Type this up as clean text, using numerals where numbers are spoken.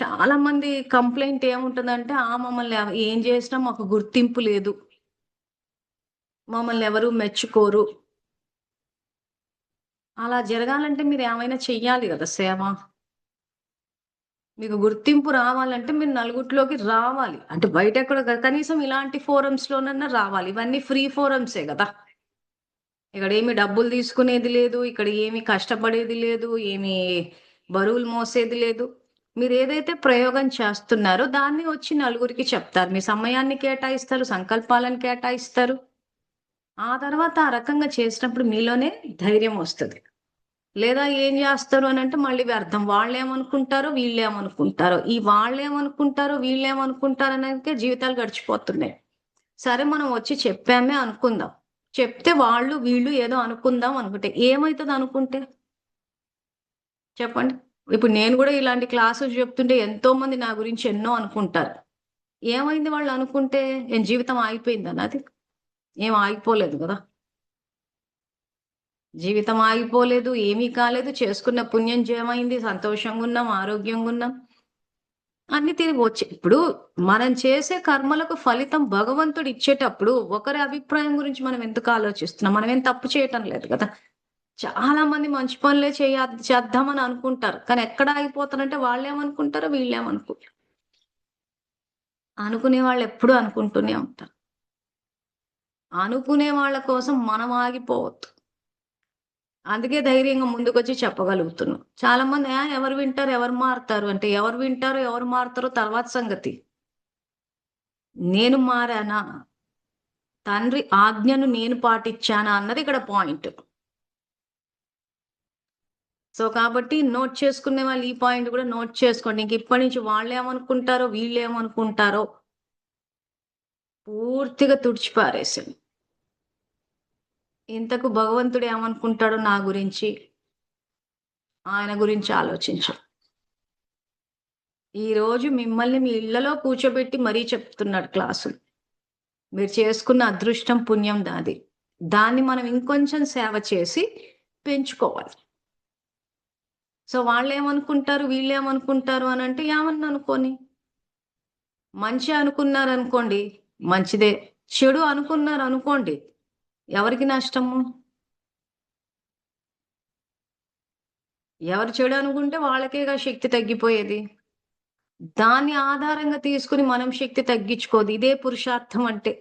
చాలా మంది కంప్లైంట్ ఏముంటుందంటే, మమ్మల్ని ఏం చేసినా మాకు గుర్తింపు లేదు. మమ్మల్ని ఎవరు మెచ్చుకోరు. అలా జరగాలంటే మీరేమైనా చెయ్యాలి గదా! సేవ. మీకు గుర్తింపు రావాలంటే మీరు నలుగురిలోకి రావాలి. అంటే బయటెక్కడ కనీసం ఇలాంటి ఫోరమ్స్‌లోనన్నా రావాలి. ఇవన్నీ ఫ్రీ ఫోరమ్సే గదా! ఇక్కడేమి డబ్బులు తీసుకునేది లేదు. ఇక్కడ ఏమి కష్టపడేది లేదు. ఏమి బరువులు మోసేది లేదు. మీరేదైతే ప్రయోగం చేస్తున్నారో దాన్ని వచ్చి నలుగురికి చెప్తారు. మీ సమయాన్ని కేటాయిస్తారు. సంకల్పాలను కేటాయిస్తారు. ఆ తర్వాత ఆ రకంగా చేసినప్పుడు మీలోనే ధైర్యం వస్తది. లేదా ఏం జేస్తారు అనంటే మళ్ళీ వ్యర్థం. వాళ్ళేమనుకుంటారో, వీళ్ళేమనుకుంటారో. ఈ వాళ్ళేమనుకుంటారో, వీళ్ళేమనుకుంటారనేకే జీవితాలు గడిచిపోతున్నాయి. సరే మనం వచ్చి చెప్పామే అనుకుందాం. చెప్తే వాళ్ళు, వీళ్ళు ఏదో అనుకుందాం అనుకుంటే ఏమైతది అనుకుంటే? చెప్పండి. ఇప్పుడు నేను గూడా ఇలాంటి క్లాసెస్ చెప్తుంటే ఎంతోమంది నా గురించి ఎన్నో అనుకుంటారు. ఏమైంది వాళ్ళు అనుకుంటే? ఏం జీవితం ఆగిపోయిందా నాది? ఏం ఆగిపోలేదు గదా! జీవితం ఆగిపోలేదు. ఏమీ కాలేదు. చేసుకున్న పుణ్యం జమైంది. సంతోషంగున్నాం, ఆరోగ్యంగున్నాం. అన్నీ తిరిగొచ్చాయి. ఇప్పుడు మనం చేసే కర్మలకు ఫలితం భగవంతుడు ఇచ్చేటప్పుడు ఒకరి అభిప్రాయం గురించి మనం ఎందుకు ఆలోచిస్తున్నాం? మనమేం తప్పు చేయటం లేదు గదా! చాలా మంది మంచి పనులే చేద్దామని అనుకుంటారు. కానీ ఎక్కడ ఆగిపోతారంటే వాళ్ళేమనుకుంటారో, వీళ్ళేమనుకుంటారో. అనుకునే వాళ్ళెప్పుడూ అనుకుంటూనే ఉంటారు. అనుకునే వాళ్ళ కోసం మనం ఆగిపోవద్దు. అందుకే ధైర్యంగా ముందుకొచ్చి చెప్పగలుగుతున్నాం. చాలా మంది ఎవరు వింటారు, ఎవరు మారతారు అంటే ఎవరు వింటారో, ఎవరు మారతారో తర్వాత సంగతి. నేను మారానా? తండ్రి ఆజ్ఞను నేను పాటిచ్చానా అన్నది ఇక్కడ పాయింట్. సో, కాబట్టి నోట్ చేసుకునే వాళ్ళు ఈ పాయింట్ కూడా నోట్ చేసుకోండి. ఇంక ఇప్పటి నుంచి వాళ్ళేమనుకుంటారో, వీళ్ళేమనుకుంటారో పూర్తిగా తుడిచిపారేసేయండి. ఇంతకు భగవంతుడు ఏమనుకుంటాడో నా గురించి, ఆయన గురించి ఆలోచించు. ఈరోజు మిమ్మల్ని మీ ఇళ్లలో కూర్చోబెట్టి మరీ చెప్తున్నాడు క్లాసులు. మీరు చేసుకున్న అదృష్టం, పుణ్యం దాది. దాన్ని మనం ఇంకొంచెం సేవ చేసి పెంచుకోవాలి. సో, వాళ్ళేమనుకుంటారు, వీళ్ళేమనుకుంటారు అనంటే ఏమన్నా అనుకోని. మంచి అనుకున్నారనుకోండి మంచిదే. చెడు అనుకున్నారనుకోండి ఎవరికి నష్టము? ఎవరు చెడు అనుకుంటే వాళ్ళకేగా శక్తి తగ్గిపోయేది. దాన్ని ఆధారంగా తీసుకొని మనం శక్తి తగ్గించుకోదు. ఇదే పురుషార్థం అంటే.